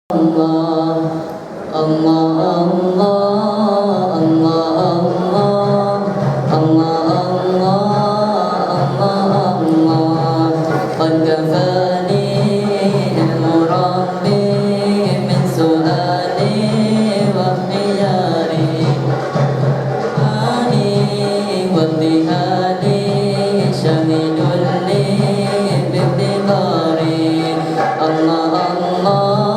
Allah Allah Allah Allah Allah Allah Allah Allah qad kafani ilmu rabbi min su'ali wa khiyari ani wa tihani syahidun li bibdibari Allah Allah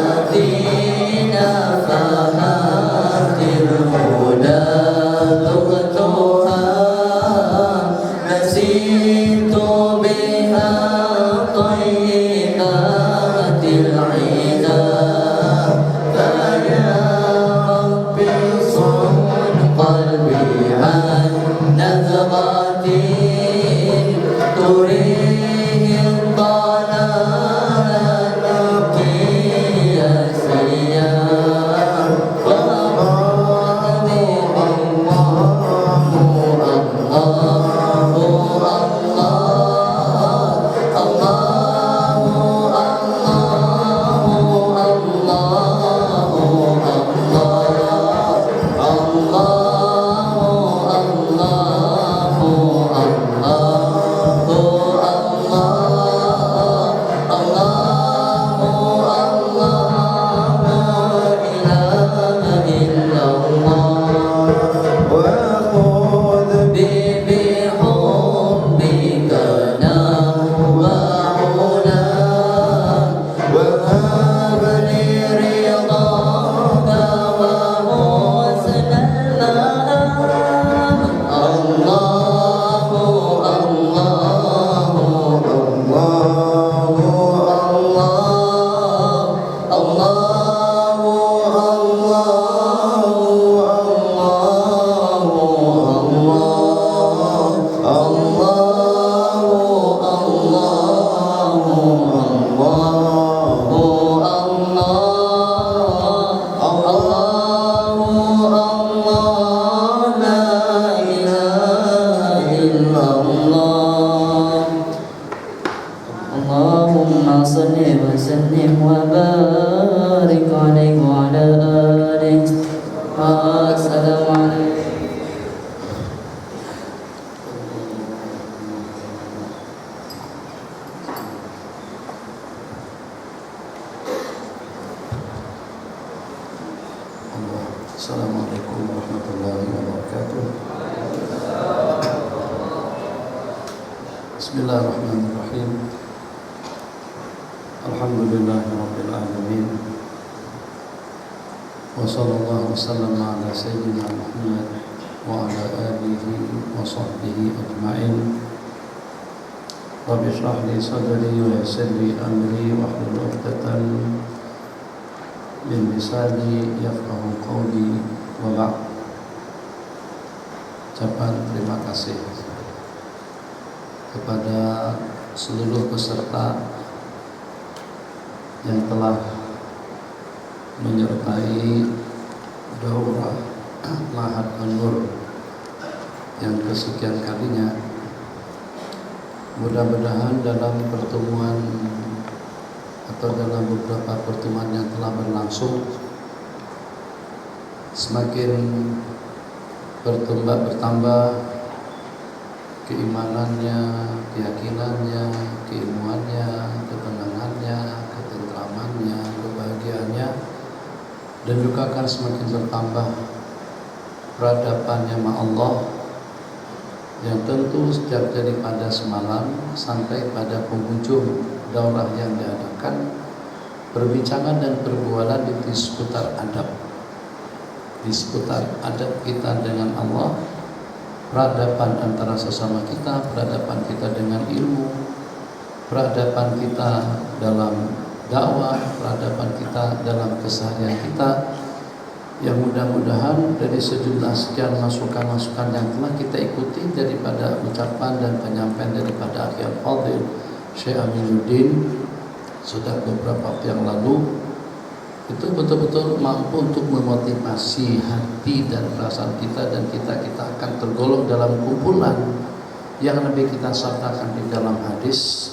وفينا فهات الهدى تغتو صل وسلم وبارك عليه وعلى آله. السلام عليكم. Assalamualaikum warahmatullahi wabarakatuh. Bismillahirrahmanirrahim. Alhamdulillahirabbil alamin. Wa sallallahu wasallam ala sayyidina Muhammad wa ala alihi wa sahbihi ajma'in. Rabbi shrah li sadri wa yassir li amri wa hlul 'uqdatam min lisani yafqahu qawli wa ba'd. Ucapan terima kasih kepada seluruh peserta yang telah menyertai daurah Ma'had An-Nur yang kesekian kalinya. Mudah-mudahan dalam pertemuan atau dalam beberapa pertemuan yang telah berlangsung semakin bertambah keimanannya, keyakinannya, keilmuannya, ketenangannya, ketentramannya, kebahagiaannya, dan juga akan semakin bertambah peradabannya sama Allah yang tentu sejak daripada semalam sampai pada penghujung daurah yang diadakan, perbincangan dan perbualan di seputar adab, di seputar adab kita dengan Allah, peradaban antara sesama kita, peradaban kita dengan ilmu, peradaban kita dalam dakwah, peradaban kita dalam keseharian kita, yang mudah-mudahan dari sejumlah sekian masukan-masukan yang telah kita ikuti daripada ucapan dan penyampaian daripada Akhil Fadil Syekh Aminuddin sudah beberapa waktu yang lalu, itu betul-betul mampu untuk memotivasi hati dan perasaan kita, dan kita akan tergolong dalam kumpulan yang lebih kita sabdakan di dalam hadis,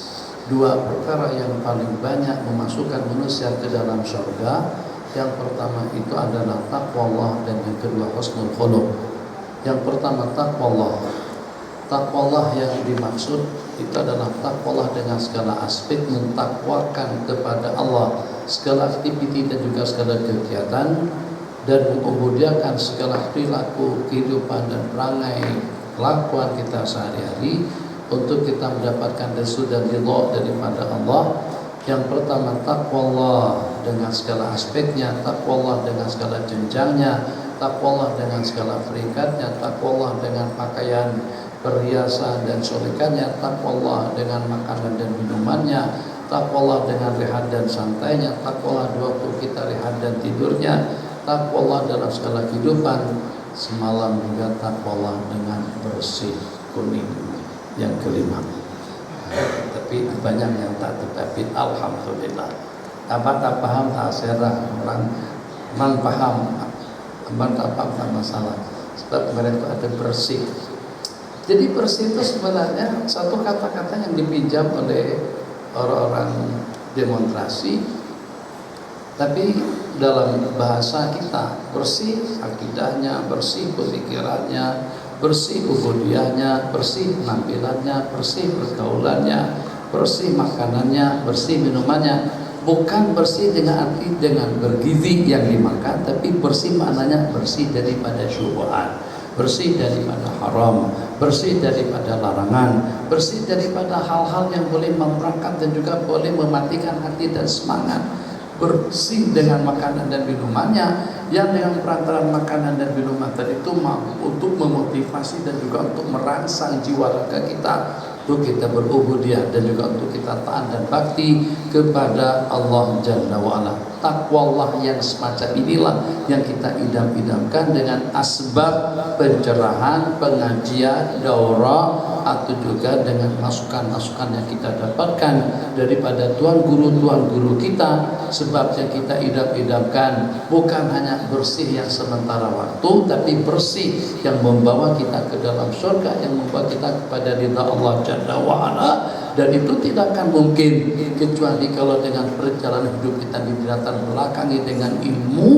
dua perkara yang paling banyak memasukkan manusia ke dalam surga. Yang pertama itu adalah taqwa Allah, dan yang kedua husnul khuluq. Yang pertama taqwa Allah. Taqwa Allah yang dimaksud itu adalah taqwa Allah dengan segala aspek, mentakwakan kepada Allah segala aktiviti dan juga segala kegiatan, dan mengubudiakan segala perilaku, kehidupan dan perangai kelakuan kita sehari-hari untuk kita mendapatkan restu dan ridha daripada Allah. Yang pertama taqwa Allah dengan segala aspeknya, taqwa Allah dengan segala jenjangnya, taqwa Allah dengan segala peringkatnya, taqwa Allah dengan pakaian, perhiasan dan solekannya, taqwa Allah dengan makanan dan minumannya, taqwa Allah dengan rehat dan santainya, taqwa Allah di waktu kita rehat dan tidurnya, taqwa Allah dalam segala kehidupan semalam, juga taqwa Allah dengan bersih kuning. Yang kelima, tapi banyak yang tak tetapi alhamdulillah. Apa tak paham tak serah orang mang paham, abang tak paham tak masalah. Sebab kemarin itu ada bersih. Jadi bersih itu sebenarnya satu kata-kata yang dipinjam oleh orang-orang demonstrasi, tapi dalam bahasa kita bersih akidahnya, bersih pemikirannya, bersih ubudiahnya, bersih penampilannya, bersih pergaulannya, bersih makanannya, bersih minumannya. Bukan bersih dengan arti dengan bergizi yang dimakan, tapi bersih maknanya bersih daripada syubhat, bersih daripada haram, bersih daripada larangan, bersih daripada hal-hal yang boleh memperangkat dan juga boleh mematikan hati dan semangat, bersih dengan makanan dan minumannya, yang dengan perantaraan makanan dan minuman tadi itu mampu untuk memotivasi dan juga untuk merangsang jiwa raga kita, untuk kita berubudiyah dan juga untuk kita taat dan bakti kepada Allah Jalla wa'ala. Taqwa Allah yang semacam inilah yang kita idam-idamkan dengan asbab pencerahan, pengajian, daurah, atau juga dengan masukan-masukan yang kita dapatkan daripada tuan guru kita. Sebab yang kita idam-idamkan bukan hanya bersih yang sementara waktu, tapi bersih yang membawa kita ke dalam surga, yang membawa kita kepada ridha Allah Jalla wa'ala. dan itu tidak akan mungkin kecuali kalau dengan perjalanan hidup kita di latar belakangi dengan ilmu,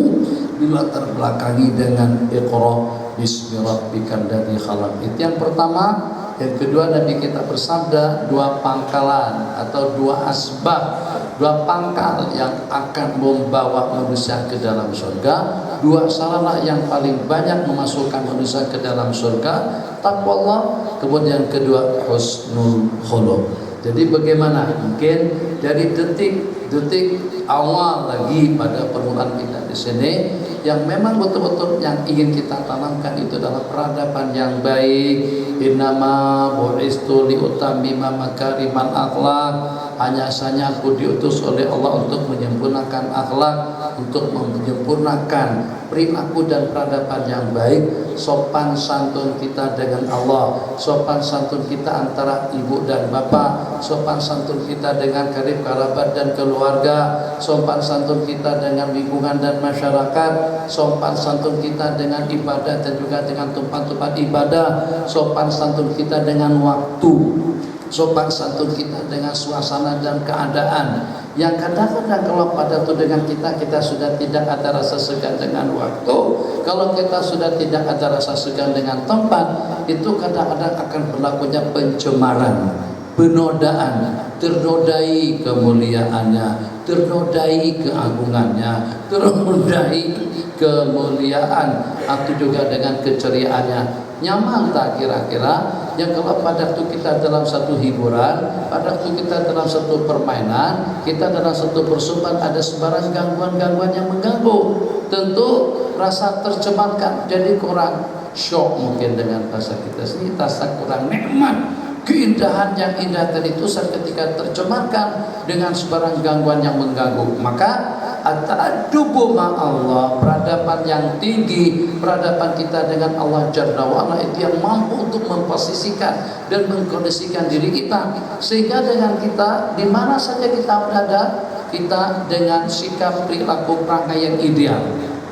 di latar belakangi dengan iqra bismi rabbikal ladzi khalaq. Itu yang pertama. Yang kedua, Nabi kita bersabda, dua pangkalan atau dua asbab, dua pangkal yang akan membawa manusia ke dalam surga. Dua sarana yang paling banyak memasukkan manusia ke dalam surga, takwa Allah. Kemudian kedua, husnul khuluq. Jadi bagaimana mungkin dari detik awal lagi pada permulaan kita di sini, yang memang betul-betul yang ingin kita tanamkan itu adalah peradaban yang baik. Innama bu'istu liutammima makarimal akhlak. Hanya saja aku diutus oleh Allah untuk menyempurnakan akhlak, untuk menyempurnakan perilaku dan peradaban yang baik, sopan santun kita dengan Allah, sopan santun kita antara ibu dan bapak, sopan santun kita dengan karib kerabat dan keluarga, sopan santun kita dengan lingkungan dan masyarakat, sopan santun kita dengan ibadah dan juga dengan tempat-tempat ibadah, sopan santun kita dengan waktu, sopan santun kita dengan suasana dan keadaan. Yang kadang-kadang kalau pada itu dengan kita sudah tidak ada rasa segan dengan waktu, kalau kita sudah tidak ada rasa segan dengan tempat, itu kadang-kadang akan berlakunya pencemaran, penodaan, ternodai kemuliaannya, ternodai keagungannya, ternodai kemuliaan, atau juga dengan keceriaannya. Nyaman tak kira-kira yang kalau pada waktu kita dalam satu hiburan, pada waktu kita dalam satu permainan, kita dalam satu persumpaan ada sebarang gangguan-gangguan yang mengganggu, tentu rasa tercemarkan, jadi kurang syok mungkin dengan bahasa kita sendiri, rasa kurang nikmat. Keindahan yang indah tadi itu ketika tercemarkan dengan sebarang gangguan yang mengganggu, maka at-ta'addubu ma'allah, peradaban yang tinggi, peradaban kita dengan Allah Jalla wa'ala, itu yang mampu untuk memposisikan dan mengkondisikan diri kita, sehingga dengan kita di mana saja kita berada, kita dengan sikap perilaku perangai yang ideal,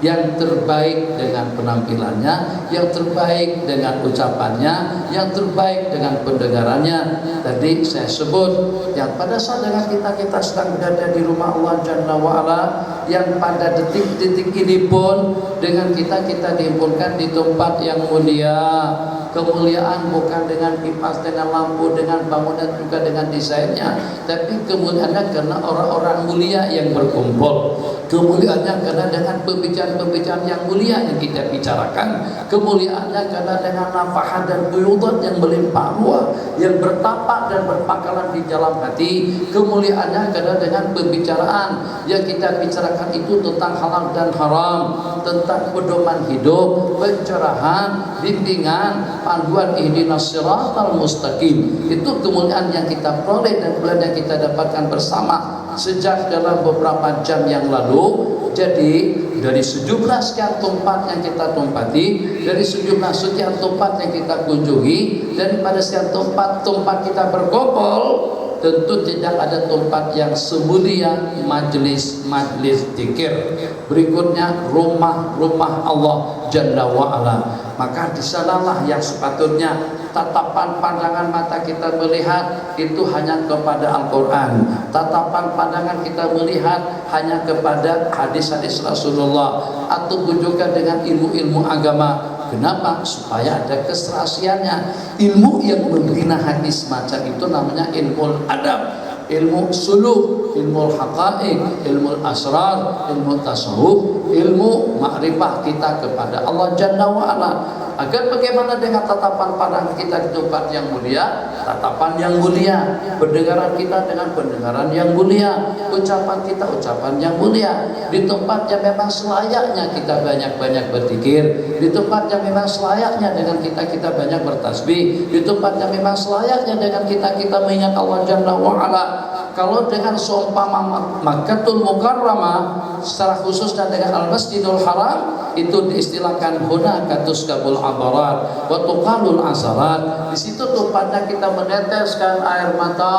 yang terbaik dengan penampilannya, yang terbaik dengan ucapannya, yang terbaik dengan pendengarannya. Tadi saya sebut yang pada saat dengan kita sedang berada di rumah Allah Jalla wa'ala, yang pada detik-detik ini pun dengan kita dihimpunkan di tempat yang mulia. Kemuliaan bukan dengan kipas, dengan lampu, dengan bangunan, juga dengan desainnya, tapi kemuliaannya karena orang-orang mulia yang berkumpul. Kemuliaannya karena dengan pembicaraan-pembicaraan yang mulia yang kita bicarakan. Kemuliaannya karena dengan nafahat dan buyudat yang melimpah ruah, yang bertapak dan berpangkalan di dalam hati. Kemuliaannya karena dengan pembicaraan yang kita bicarakan itu tentang halal dan haram, tentang pedoman hidup, pencerahan, bimbingan, panduan ihdinas siratal mustaqim. Itu kemuliaan yang kita peroleh dan kemuliaan yang kita dapatkan bersama sejak dalam beberapa jam yang lalu. Jadi dari sejumlah sekian tempat yang kita tempati, dari sejumlah sekian tempat yang kita kunjungi, daripada sekian tempat kita berkumpul, tentu tidak ada tempat yang semulia majelis zikir. Berikutnya rumah Allah Jalla wa'ala. Maka di sanalah yang sepatutnya tatapan pandangan mata kita melihat itu hanya kepada Al-Quran, tatapan pandangan kita melihat hanya kepada hadis-hadis Rasulullah, atau juga dengan ilmu-ilmu agama. Kenapa? Supaya ada keserasiannya. Ilmu yang membina hati semacam itu namanya ilmu adab, ilmu suluk, ilmu haqaiq, ilmu asrar, ilmu tasawuf, ilmu makrifah kita kepada Allah Jalla wa'ala. Agar bagaimana dengan tatapan pandang kita di tempat yang mulia, tatapan yang mulia, pendengaran kita dengan pendengaran yang mulia, ucapan kita ucapan yang mulia, di tempat yang memang selayaknya kita banyak-banyak berzikir, di tempat yang memang selayaknya dengan kita banyak bertasbih, di tempat yang memang selayaknya dengan kita mengingat Allah Jalla wa'ala. Kalau dengan seumpama Makkatul Mukarramah secara khusus dan dengan Al-Masjidul Haram, itu diistilahkan hunakatus kabul abarat wa tuqalul asarat. Di situ tempatnya kita meneteskan air mata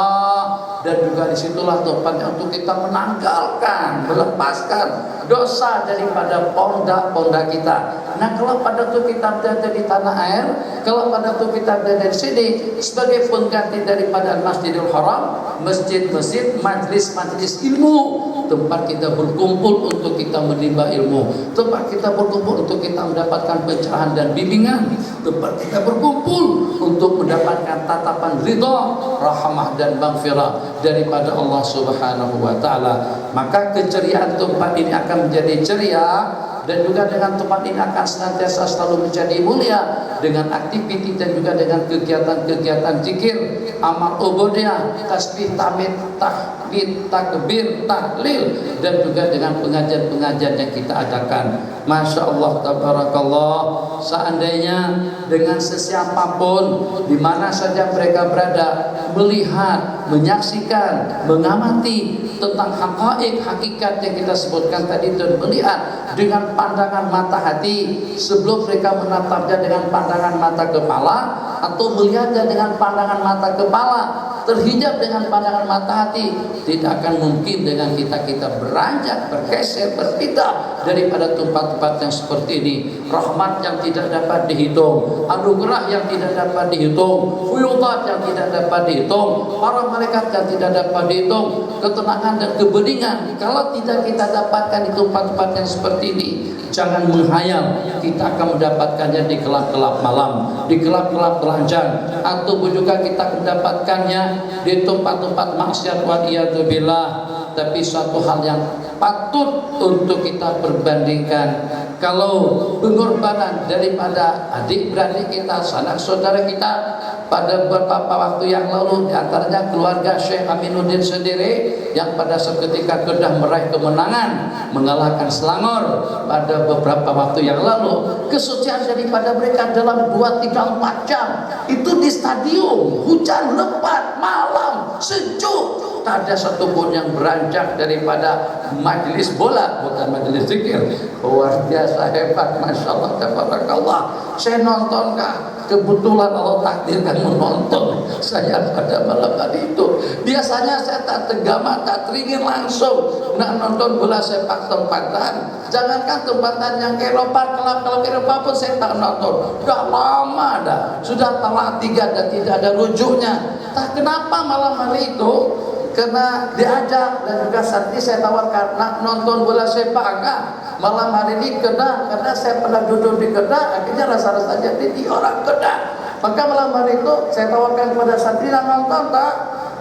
dan juga disitulah tempatnya untuk kita menanggalkan, melepaskan dosa daripada ponda kita. Nah, kalau pada waktu kita berada di tanah air, kalau pada waktu kita berada di sini sebagai pengganti daripada Masjidil Haram, masjid-masjid, majlis-majlis ilmu, tempat kita berkumpul untuk kita menimba ilmu, tempat kita berkumpul untuk kita mendapatkan pencerahan dan bimbingan, tempat kita berkumpul untuk mendapatkan tatapan ridha, rahmah dan maghfirah daripada Allah Subhanahu wa taala. Maka keceriaan tempat ini akan menjadi ceria, dan juga dengan tempat ini akan senantiasa selalu menjadi mulia dengan aktiviti dan juga dengan kegiatan-kegiatan zikir, amal ubudiyah, tasbih, tahmid, tahmid, takbir, tahlil, dan juga dengan pengajian-pengajian yang kita adakan. Masya Allah, tabarakallah. Seandainya dengan sesiapapun di mana saja mereka berada melihat, menyaksikan, mengamati tentang hakikat yang kita sebutkan tadi, dan melihat dengan pandangan mata hati sebelum mereka menatapnya dengan pandangan mata kepala, atau melihatnya dengan pandangan mata kepala terhijab dengan pandangan mata hati, tidak akan mungkin dengan kita beranjak, bergeser, berpindah daripada tempat-tempat yang seperti ini. Rahmat yang tidak dapat dihitung, anugerah yang tidak dapat dihitung, fuyudat yang tidak dapat dihitung, para malaikat yang tidak dapat dihitung, ketenangan dan kebeningan kalau tidak kita dapatkan di tempat-tempat yang seperti ini. Jangan menghayal kita akan mendapatkannya di kelap-kelap malam, di kelap-kelap telanjang, atau juga kita mendapatkannya di tempat-tempat maksiat waliyadzubillah. Tapi suatu hal yang patut untuk kita perbandingkan, kalau pengorbanan daripada adik-beradik kita, sanak saudara kita pada beberapa waktu yang lalu, diantaranya keluarga Syekh Aminuddin sendiri yang pada seketika sudah meraih kemenangan mengalahkan Selangor pada beberapa waktu yang lalu. Kesucian daripada mereka dalam 2-3-4 jam itu di stadium, hujan lebat, malam, sejuk, tak ada satupun yang beranjak daripada majelis bola, bukan majelis zikir. Luar biasa hebat, Masya Allah, tabarakallah. Saya nonton kah? Kebetulan Allah takdirkan menonton saya pada malam hari itu. Biasanya saya tak tegama, tak teringin langsung nak nonton bola sepak tempatan. Jangankan tempatan yang Eropa, kelab-kelab Eropa pun saya tak nonton. Sudah lama dah, sudah talak 3 dan tidak ada rujuknya. Tak kenapa malam hari itu, karena diajak dan juga saat ini saya tawarkan nak nonton bola sepak kah? Malam hari ini Kedah, karena saya pernah duduk di Kedah, akhirnya rasa-rasa jadi di orang Kedah. Maka malam hari itu saya tawarkan kepada santri, nak nonton tak?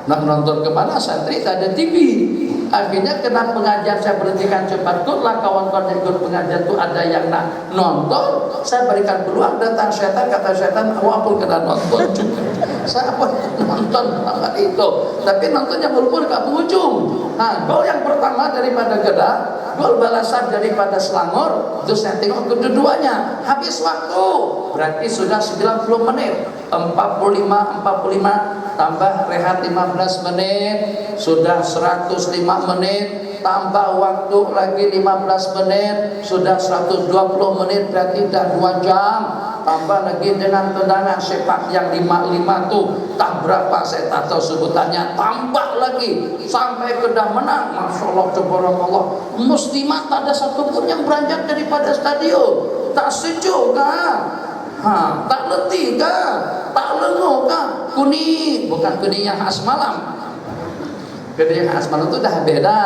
Nak nonton kemana? Santri tak ada TV. Akhirnya kena pengajian saya berhentikan cepat tuh lah, kawan-kawan yang ikut pengajian tuh ada yang nak nonton, saya berikan peluang, datang setan, kata setan, awak pun kena nonton juga. Saya pun nonton malam itu, tapi nontonnya walaupun gak berujung. Nah, gol yang pertama daripada Kedah, gol balasan daripada Selangor, itu saya tengok kedua-duanya habis waktu, berarti sudah 90 menit, 45 tambah rehat 15 menit, sudah 105 menit, tambah waktu lagi 15 menit, sudah 120 menit, berarti dah 2 jam. Tambah lagi dengan tendangan sepak yang 5-5 tuh, tak berapa saya tak tahu sebutannya, tambah lagi sampai Kedah menang. Masya Allah, tabarakallah. Muslimat tak ada satupun yang beranjak daripada stadion. Tak sejuk kah? Tak letih kah? Tak lenguh kah? Kuning, bukan kuning yang khas malam. Kuning yang khas malam itu dah beda.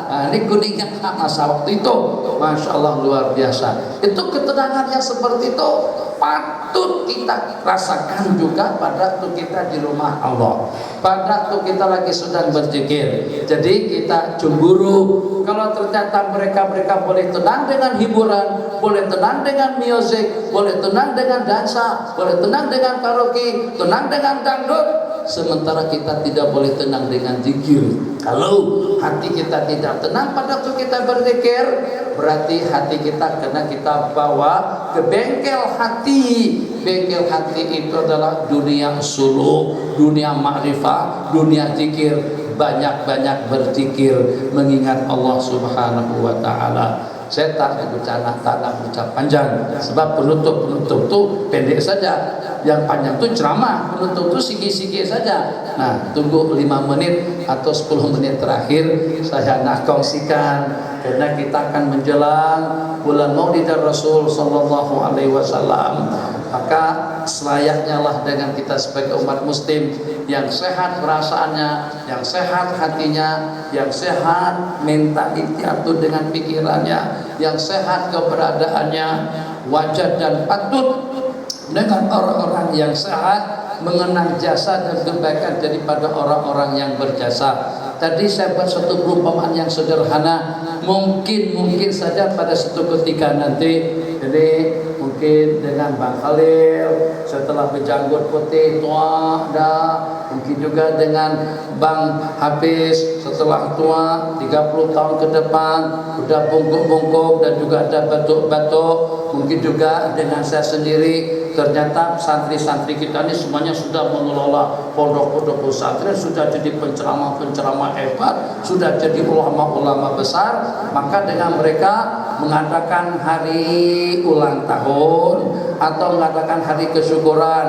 Nah, ini kuning yang khas masa waktu itu. Masya Allah, luar biasa. Itu ketenangan yang seperti itu patut kita rasakan juga pada waktu kita di rumah Allah, pada waktu kita lagi sedang berzikir. Jadi kita cemburu kalau ternyata mereka boleh tenang dengan hiburan, boleh tenang dengan musik, boleh tenang dengan dansa, boleh tenang dengan karaoke, tenang dengan dangdut, sementara kita tidak boleh tenang dengan zikir. Kalau hati kita tidak tenang pada waktu kita berzikir, berarti hati kita kena kita bawa ke bengkel hati. Bengkel hati itu adalah dunia suluk, dunia ma'rifah, dunia zikir. Banyak-banyak berzikir, mengingat Allah Subhanahu wa ta'ala. Saya tak ucap panjang, sebab penutup tuh pendek saja. Yang panjang tuh ceramah, penutup tuh siki-siki saja. Nah, tunggu 5 menit atau 10 menit terakhir saya nak kongsikan, karena kita akan menjelang bulan Maulid Rasul sallallahu alaihi wasallam. Maka selayaknya lah dengan kita sebagai umat muslim yang sehat perasaannya, yang sehat hatinya, yang sehat mentaliti atau dengan pikirannya, yang sehat keberadaannya, wajar dan patut dengan orang-orang yang sehat mengenang jasa dan kebaikan daripada orang-orang yang berjasa. Tadi saya buat satu perumpamaan yang sederhana, mungkin saja pada satu ketika nanti, jadi mungkin dengan Bang Khalil setelah berjanggut putih tua dah, mungkin juga dengan Bang Hafiz setelah tua 30 tahun ke depan udah bungkuk-bungkuk dan juga ada batuk-batuk, mungkin juga dengan saya sendiri. Ternyata santri-santri kita ini semuanya sudah mengelola pondok-pondok pesantren, sudah jadi penceramah-penceramah hebat, sudah jadi ulama-ulama besar. Maka dengan mereka mengadakan hari ulang tahun atau mengadakan hari kesyukuran,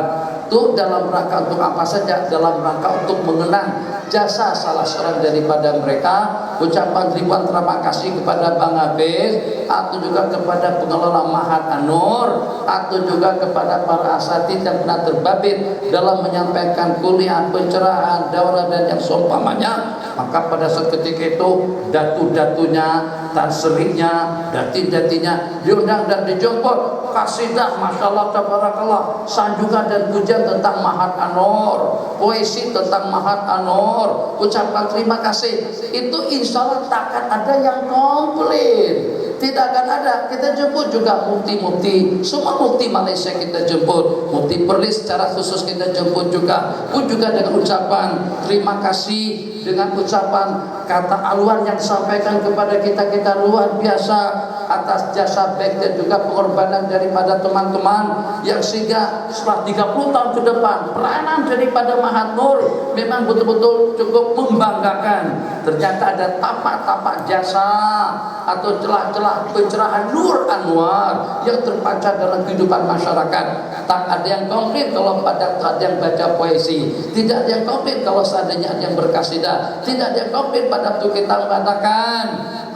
itu dalam rangka untuk apa saja? Dalam rangka untuk mengenang jasa salah seorang daripada mereka. Ucapan ribuan terima kasih kepada Bang Hafiz, atau juga kepada pengelola Mahat An-Nur, atau juga kepada para asatidz yang pernah terbabit dalam menyampaikan kuliah, pencerahan, daurah dan yang seumpamanya. Maka pada saat ketika itu datu-datunya, tanserinya, dati-datinya diundang dan dijemput. Kasidah, masya Allah, tabarakallah, sanjungan dan pujian tentang Mahat An-Nur, puisi tentang Mahat An-Nur, ucapan terima kasih. Itu insya Allah takkan ada yang komplain, tidak akan ada. Kita jemput juga mufti-mufti, semua mufti Malaysia kita jemput, mufti Perlis secara khusus kita jemput juga, pun juga dengan ucapan terima kasih, dengan ucapan kata aluan yang disampaikan kepada kita luar biasa atas jasa baik dan juga pengorbanan daripada teman-teman yang sehingga setelah 30 tahun ke depan peranan daripada Mahat Nur memang betul-betul cukup membanggakan. Ternyata ada tapak-tapak jasa atau celah-celah pencerahan Nur Anwar yang terpancar dalam kehidupan masyarakat. Tak ada yang komplain kalau pada ada yang baca puisi, tidak ada yang komplain kalau seandainya ada yang berkasidah, tidak ada yang komplain pada waktu kita mengatakan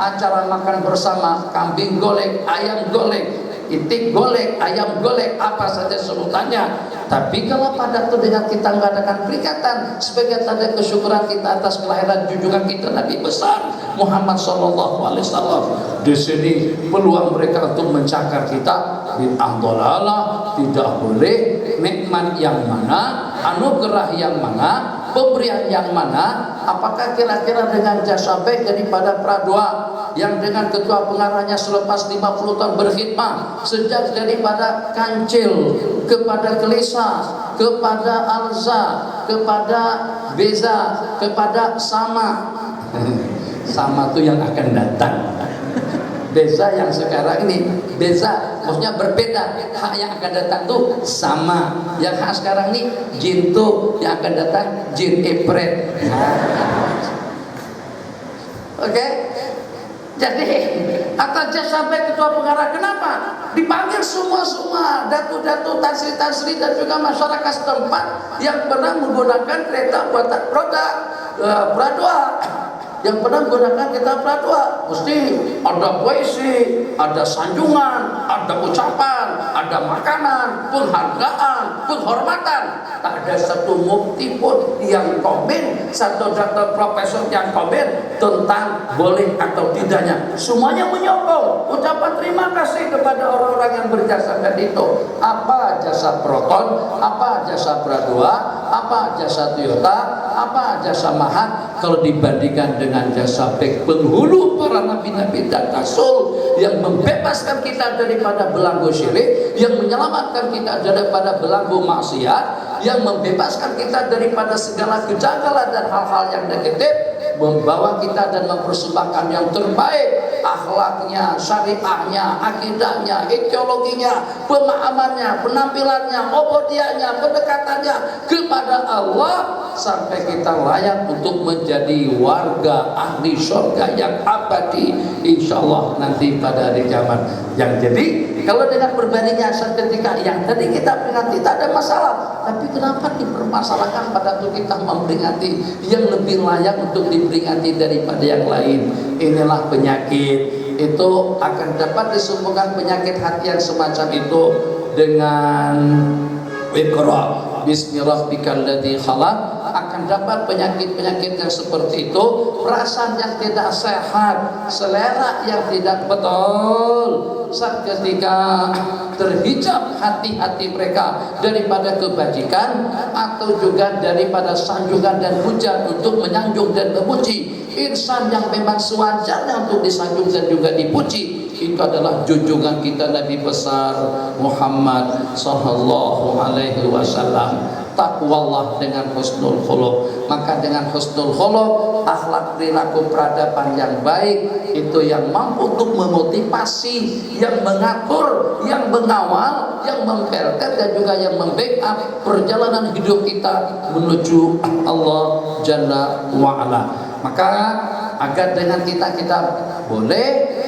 acara makan bersama, kambing golek, ayam golek, itik golek, ayam golek, apa saja sebutannya. Tapi kalau pada itu dengan kita mengadakan peringatan sebagai tanda kesyukuran kita atas kelahiran junjungan kita Nabi besar Muhammad SAW, di sini peluang mereka untuk mencakar kita bid'ah dhalalah, tidak boleh. Nikmat yang mana, anugerah yang mana, pemberian yang mana? Apakah kira-kira dengan jasa baik daripada Pradua yang dengan ketua pengarahnya selepas 50 tahun berkhidmah, sejak daripada Kancil kepada Kelisa, kepada Alza, kepada Beza, kepada Sama. Sama itu yang akan datang. Beza yang sekarang ini, beza maksudnya berbeda. Hak yang akan datang tuh sama. Yang hak sekarang ini jin tuh, yang akan datang jin epret. Oke? Jadi atas jasa baik ketua pengarah, kenapa dipanggil semua datu-datu, tansri-tansri dan juga masyarakat setempat yang pernah menggunakan kereta buatan Pradua, yang pernah menggunakan kereta Pradua. Mesti ada puisi, ada sanjungan, ada ucapan, ada makanan, penghargaan, penghormatan. Tak ada satu mufti pun yang komen, satu dokter profesor yang komen tentang boleh atau tidaknya. Semuanya menyokong ucapan terima kasih kepada orang-orang yang berjasa tadi itu. Apa jasa Proton, apa jasa Pradua, apa jasa Toyota, apa jasa Mahat, kalau dibandingkan dengan jasa baik penghulu para nabi-nabi dan rasul yang membebaskan kita daripada belenggu syirik, yang menyelamatkan kita daripada belenggu maksiat, yang membebaskan kita daripada segala kejanggalan dan hal-hal yang negatif, membawa kita dan mempersembahkan yang terbaik, akhlaknya, syariahnya, akidahnya, ideologinya, pemahamannya, penampilannya, obodiahnya, pendekatannya kepada Allah sampai kita layak untuk menjadi warga ahli surga yang abadi insyaallah nanti pada hari kiamat. Yang jadi kalau dengan berbandingnya ketika yang tadi kita peringati tak ada masalah, tapi kenapa dipermasalahkan pada waktu kita memperingati yang lebih layak untuk diperingati daripada yang lain? Inilah penyakit. Itu akan dapat disembuhkan penyakit hati yang semacam itu dengan Iqra bismi rabbikal ladzi khalaq. Akan dapat penyakit-penyakit yang seperti itu, perasaan yang tidak sehat, selera yang tidak betul, saat ketika terhijab hati-hati mereka daripada kebajikan atau juga daripada sanjungan dan pujian untuk menyanjung dan memuji insan yang memang sewajarnya untuk disanjung dan juga dipuji. Itu adalah junjungan kita Nabi besar Muhammad sallallahu alaihi wasallam. Taqwallah dengan husnul khuluq. Maka dengan husnul khuluq, akhlak perilaku peradaban yang baik itu yang mampu untuk memotivasi, yang mengatur, yang mengawal, yang memperket dan juga yang membackup perjalanan hidup kita menuju Allah Jalla wa Ala. Maka agar dengan kita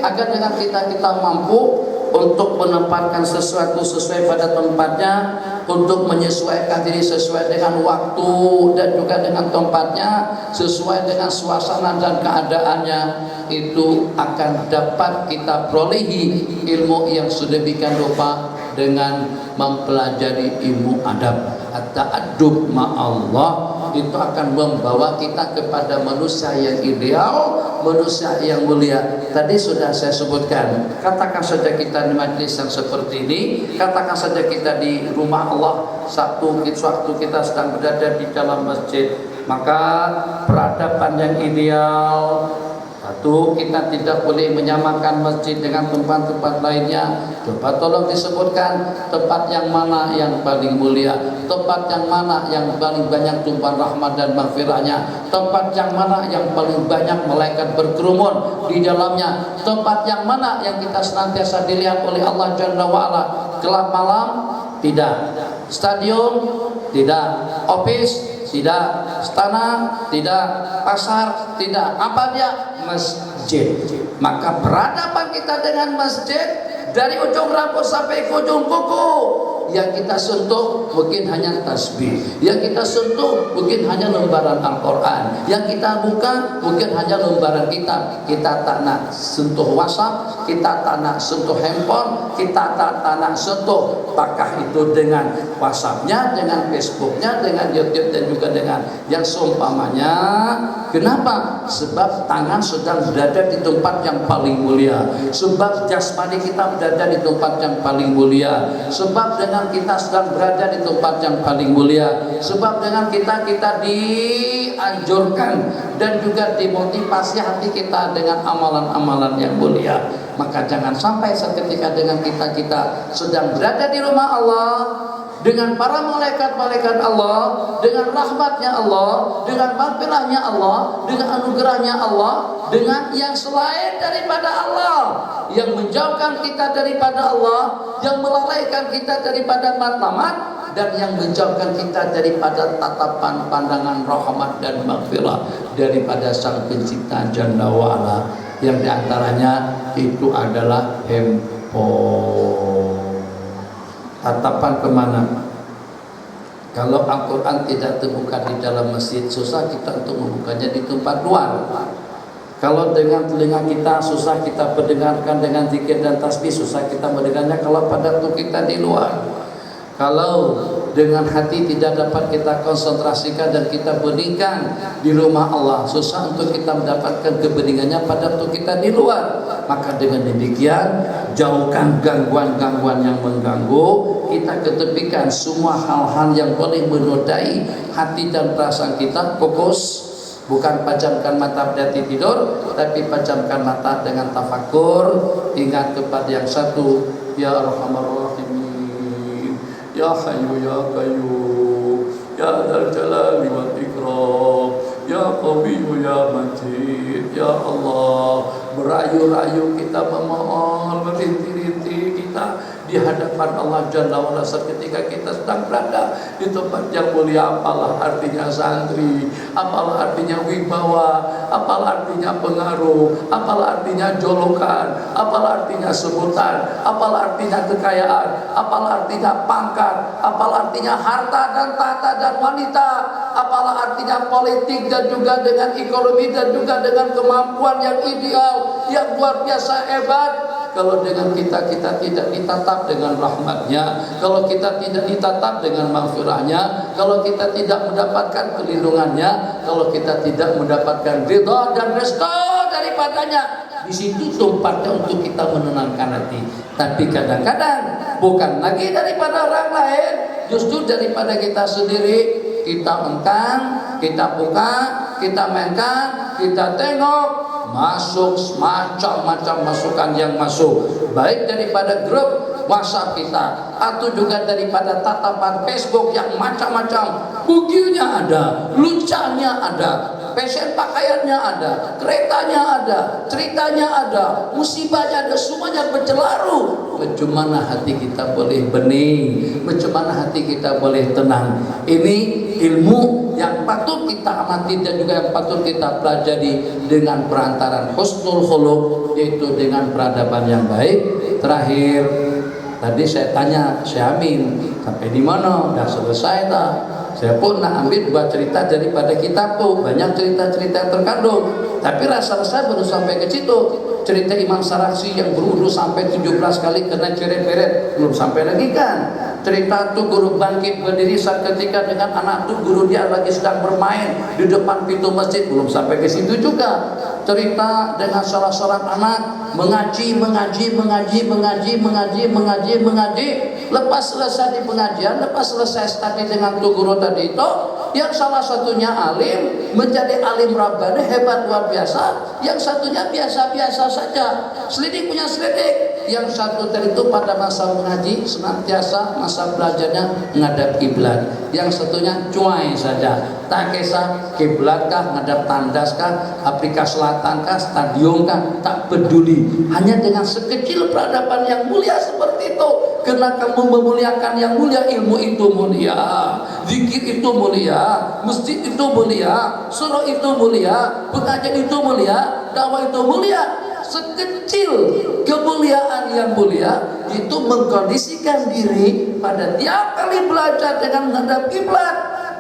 agar dengan kita mampu untuk menempatkan sesuatu sesuai pada tempatnya, untuk menyesuaikan diri sesuai dengan waktu dan juga dengan tempatnya, sesuai dengan suasana dan keadaannya, itu akan dapat kita perolehi ilmu yang sedemikian rupa dengan mempelajari ilmu adab. At-ta'addub ma'allah itu akan membawa kita kepada manusia yang ideal, manusia yang mulia. Tadi sudah saya sebutkan, katakan saja kita di majlis yang seperti ini, katakan saja kita di rumah Allah, waktu kita sedang berada di dalam masjid, maka peradaban yang ideal. Satu, kita tidak boleh menyamakan masjid dengan tempat-tempat lainnya. Coba tolong disebutkan tempat yang mana yang paling mulia, tempat yang mana yang paling banyak tumpahan rahmat dan maghfirahnya, tempat yang mana yang paling banyak malaikat berkerumun di dalamnya, tempat yang mana yang kita senantiasa dilihat oleh Allah Jalla wa'ala. Gelap malam? Tidak. Stadion? Tidak. Office? Tidak. Istana? Tidak. Pasar? Tidak. Apa dia? Masjid. Maka peradaban kita dengan masjid dari ujung rambut sampai ke ujung kuku, yang kita sentuh mungkin hanya tasbih, yang kita sentuh mungkin hanya lembaran Al-Quran, yang kita buka mungkin hanya lembaran kitab. Kita tak nak sentuh WhatsApp, kita tak nak sentuh handphone, kita tak nak sentuh apakah itu dengan WhatsAppnya, dengan Facebooknya, dengan YouTube dan juga dengan yang seumpamanya. Kenapa? Sebab tangan sedang berada di tempat yang paling mulia, sebab jasmani kita berada di tempat yang paling mulia, sebab dengan kita sedang berada di tempat yang paling mulia, sebab dengan kita dianjurkan dan juga dimotivasi hati kita dengan amalan-amalan yang mulia. Maka jangan sampai seketika dengan kita sedang berada di rumah Allah, dengan para malaikat-malaikat Allah, dengan rahmatnya Allah, dengan maghfirahnya Allah, dengan anugerahnya Allah, dengan yang selain daripada Allah, yang menjauhkan kita daripada Allah, yang melalaikan kita daripada matlamat, dan yang menjauhkan kita daripada tatapan pandangan rahmat dan maghfirah daripada Sang Pencipta Jalla wa'ala, yang diantaranya itu adalah handphone. Tatapan kemana? Kalau Al-Quran tidak terbuka di dalam masjid, susah kita untuk membukanya di tempat luar. Kalau dengan telinga kita, susah kita mendengarkan dengan zikir dan tasbih, susah kita mendengarnya kalau pada waktu kita di luar. Kalau dengan hati tidak dapat kita konsentrasikan dan kita beningkan di rumah Allah, susah untuk kita mendapatkan kebeningannya pada waktu kita di luar. Maka dengan demikian, jauhkan gangguan-gangguan yang mengganggu, kita ketepikan semua hal-hal yang boleh menodai hati dan perasaan kita. Fokus, bukan pejamkan mata berarti tidur, tapi pejamkan mata dengan tafakur, ingat kepada yang satu, ya Arhamar Rahimin, ya Hayyu ya Qayyum, ya Dzal Jalali wal Ikram, ya Qawiyyu ya Majid. Ya Allah, merayu-rayu kita memohon, merintih-rintih kita di hadapan Allah Jalla wa'ala ketika kita sedang berada di tempat yang mulia. Apalah artinya santri, apalah artinya wibawa, apalah artinya pengaruh, apalah artinya jolokan, apalah artinya sebutan, apalah artinya kekayaan, apalah artinya pangkat, apalah artinya harta dan tahta dan wanita, apalah artinya politik dan juga dengan ekonomi dan juga dengan kemampuan yang ideal, yang luar biasa hebat. Kalau dengan kita tidak ditatap dengan rahmatnya, kalau kita tidak ditatap dengan maghfirahnya, kalau kita tidak mendapatkan perlindungannya, kalau kita tidak mendapatkan ridha dan restu daripadanya, di situ tempatnya untuk kita menenangkan hati. Tapi kadang-kadang bukan lagi daripada orang lain, justru daripada kita sendiri. Kita engkang, kita buka, kita mainkan, kita tengok, masuk macam-macam masukan yang masuk, baik daripada grup WhatsApp kita atau juga daripada tatapan Facebook yang macam-macam. Buginya ada, lucanya ada, fashion pakaiannya ada, keretanya ada, ceritanya ada, musibahnya ada, semuanya bercelaru. Bagaimana hati kita boleh bening? Bagaimana hati kita boleh tenang? Ini ilmu yang patut kita amati dan juga yang patut kita pelajari dengan perantaran husnul khuluq, yaitu dengan peradaban yang baik. Terakhir, tadi saya tanya, saya Amin, sampai di mana? Udah selesai tak? Saya pun nak ambil dua cerita daripada kitab tuh, banyak cerita-cerita terkandung. Tapi rasa saya baru sampai ke situ. Cerita Imam Saraksi yang berwudu sampai 17 kali kena ceret-beret, belum sampai lagi kan. Cerita tuh guru bangkit berdiri saat ketika dengan anak tuh guru dia lagi sedang bermain di depan pintu masjid, belum sampai ke situ juga. Cerita dengan salah seorang anak mengaji. Lepas selesai di pengajian, lepas selesai tadi dengan tuh guru tadi itu, yang salah satunya alim, menjadi alim rabbani hebat luar biasa, yang satunya biasa-biasa saja, selidik punya selidik. Yang satu tadi itu pada masa mengaji senantiasa masa belajarnya menghadap kiblat, yang satunya cuai saja, tak kisah kiblat kah, ngadap tandas kah, Afrika Selatan kah, stadion kah, tak peduli. Hanya dengan sekecil peradaban yang mulia seperti itu, karena kamu memuliakan yang mulia, ilmu itu mulia, zikir itu mulia, masjid itu mulia, surah itu mulia, pengajian itu mulia, dakwah itu mulia. Sekecil kemuliaan yang mulia itu mengkondisikan diri pada tiap kali belajar dengan menghadap kiblat,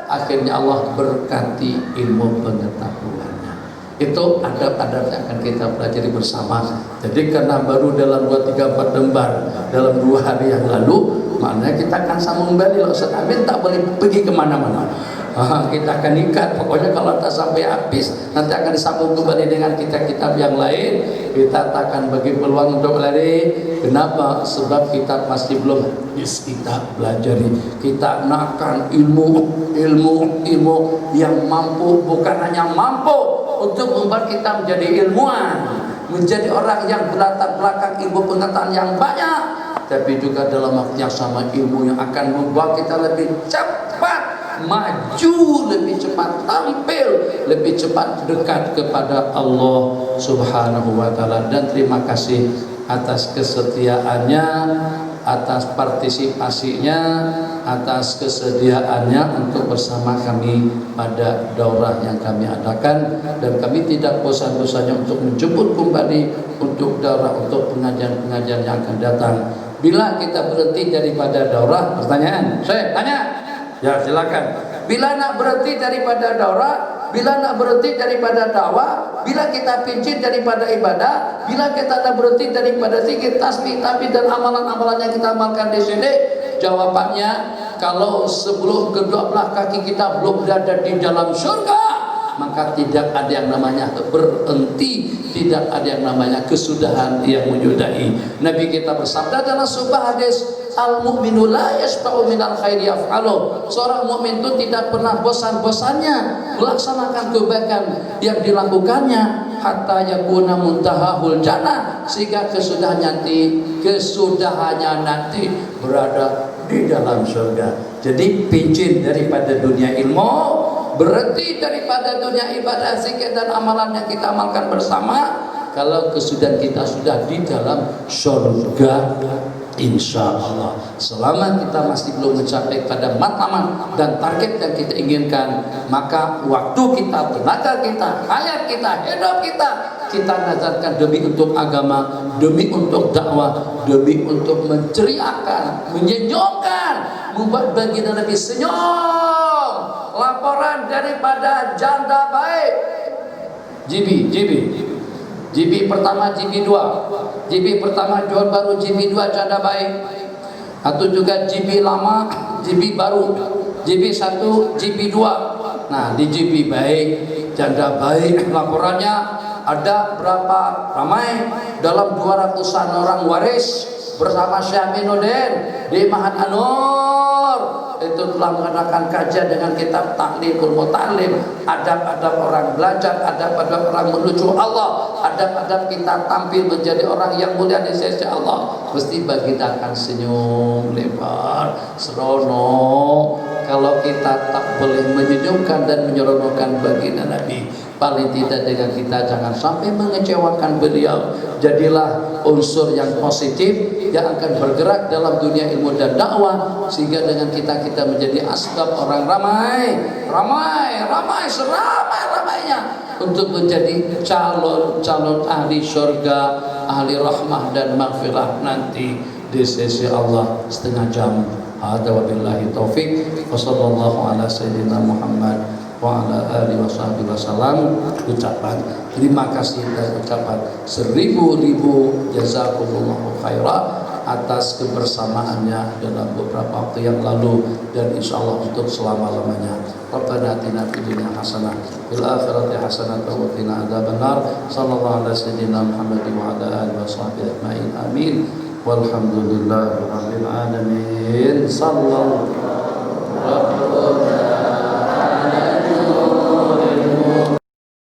akhirnya Allah berkati ilmu pengetahuannya. Itu adab-adab yang akan kita pelajari bersama. Jadi karena baru dalam 2, 3, 4 lembar dalam 2 hari yang lalu, maknanya kita akan sambung kembali. Ustaz Amin tak boleh pergi kemana-mana. Kita akan ikat, pokoknya kalau tak sampai habis nanti akan disambung kembali dengan kitab-kitab yang lain. Kita tak akan bagi peluang untuk lari. Kenapa? Sebab kita masih belum habis kita pelajari. Kita nakkan ilmu yang mampu, bukan hanya mampu untuk membuat kita menjadi ilmuwan, menjadi orang yang berlatar belakang ilmu pengetahuan yang banyak, tapi juga dalam waktu yang sama ilmu yang akan membuat kita lebih cepat maju, lebih cepat tampil, lebih cepat dekat kepada Allah Subhanahu wa taala. Dan terima kasih atas kesetiaannya, atas partisipasinya, atas kesediaannya untuk bersama kami pada daurah yang kami adakan. Dan kami tidak bosan-bosannya untuk menjemput kembali untuk daurah, untuk pengajian-pengajian yang akan datang. Bila kita berhenti daripada daurah, pertanyaan saya tanya, ya silakan. Bila nak berhenti daripada daurah, bila nak berhenti daripada dakwah, bila kita pincin daripada ibadah, bila kita nak berhenti daripada zikir, tasbih, tahmid dan amalan-amalan yang kita amalkan di sini, jawabannya kalau sebelum kedua belah kaki kita belum berada di dalam surga, maka tidak ada yang namanya berhenti, tidak ada yang namanya kesudahan yang menyudahi. Nabi kita bersabda dalam sebuah hadis, al-mu'minu la yashba'u minal khairi yaf'alu. Seorang mukmin itu tidak pernah bosan-bosannya melaksanakan kebaikan yang dilakukannya hatta yakuna muntahahul jannah, sehingga kesudahannya nanti berada di dalam surga. Jadi pincin daripada dunia ilmu, berhenti daripada dunia ibadah, zikir dan amalan yang kita amalkan bersama. Kalau kesudahan kita sudah di dalam surga, Insya Allah, selama kita masih belum mencapai pada matlamat dan target yang kita inginkan, maka waktu kita, tenaga kita, hayat kita, hidup kita nazarkan demi untuk agama, demi untuk dakwah, demi untuk menceriakan, menyenyumkan, membuat baginda Nabi senyum. Laporan daripada janda baik, JB pertama, JB 2, JB pertama John baru, JB 2 janda baik, atau juga JB lama, JB baru, JB 1, JB 2. Nah, di JB baik, janda baik, laporannya ada berapa? Ramai, dalam 200-an orang waris bersama Syekh Aminuddin di Mahat Anur. Itu telah mengadakan kajian dengan kitab Takliful Mutalim, adab-adab orang belajar, adab-adab orang menuju Allah, adab-adab kita tampil menjadi orang yang mulia di sisi Allah. Mesti baginda akan senyum lebar, serono. Kalau kita tak boleh menyenyumkan dan menyeronokan baginda Nabi, paling tidak dengan kita jangan sampai mengecewakan beliau. Jadilah unsur yang positif yang akan bergerak dalam dunia ilmu dan dakwah, sehingga dengan kita menjadi asbab orang ramai seramai-ramainya untuk menjadi calon ahli surga, ahli rahmah dan maghfirah nanti di sisi Allah setengah jam. Hadza wabillahi taufik. Wassallallahu ala sayyidina Muhammad wa ala alihi washabihi wasallam. Ucapan terima kasih dan ucapan seribu-ribu jazakumullahu khairan atas kebersamaannya dalam beberapa waktu yang lalu dan insyaallah untuk selama-lamanya. Rabbana atina fid dunya hasanah fil akhirati hasanah wa qina adzabannar. Sallallahu alaihi wasallam Muhammad wa ala alihi washabihi ajmain. Amin. Walhamdulillahirabbil alamin. Sallallahu alaihi wasallam.